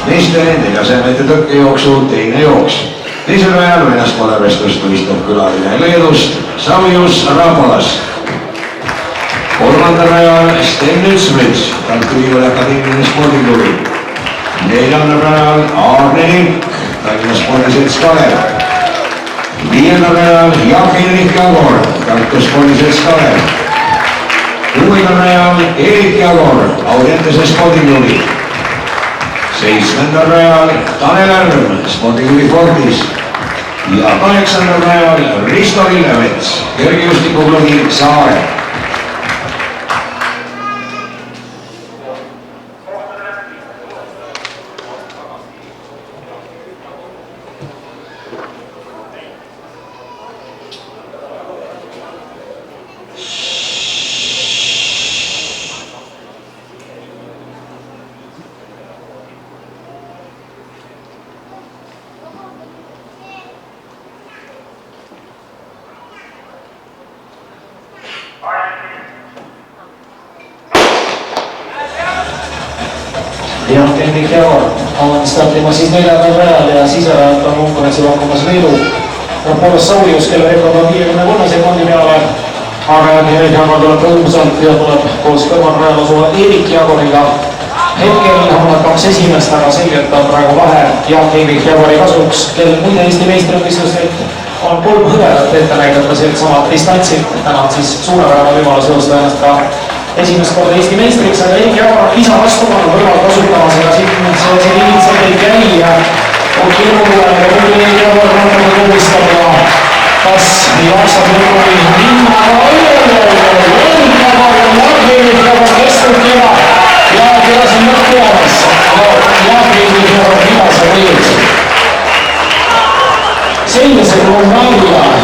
meeste 400 meetri tõkkejooksu teine jooks. Teisel rajal väljaspool arvestust võistleb külaline Leedust Savjus Rapolas. Kolmandal rajal Sten Ütsmets, Tartu Ülikooli Akadeemiline spordiklubi. Neljandal rajal Aarne Link, Tallinna spordiselts Kalev. Viiendal rajal Jaak-Henrik Jagor, Tartu spordiselts Kalev. Kuuendal rajal Erik Jagor, Audientese spordiklubi. Seitsmendal rajal Tanel Ärm, spordiklubi Fortis. Ja kaheksandal rajal Risto Lillemets, kergejõustikuklubi Saare. Jaak-Henrik Jagor on startimas siis neljandal rajal ja siserajalt on konkurentsi pakkumas Leedu Rapolas Savjus, kelle rekord on 53 sekundi peale. Aga Jaak-Henrik Jagor tuleb rõõmsalt ja tuleb koos kõrval rajal asuva Erik Jagoriga. Hetkel on nad kaks esimest, aga selgelt on praegu vahe Jaak-Henrik Jagori kasuks, kel muide Eesti meistrivõistlustel on 3 hõbedat ette näidata sealt samalt distantsilt. Täna on siis suurepärane võimalus jõusta ennast ka esimest korda Eesti meistriks, aga Erik Jagor on lisavastupanu kõrval kasutamas ja see lihtsalt ei käi ja on keeruline, aga Erik Jagor natuke tulistab ja kas jooksab lõpuni minna? Erik Jagor ja Jaak-Henrik Jagor kestab keva ja kuidas on lõpp tulemas. Jaak-Henrik Jagor viimase võiks. Selge see kolonaalia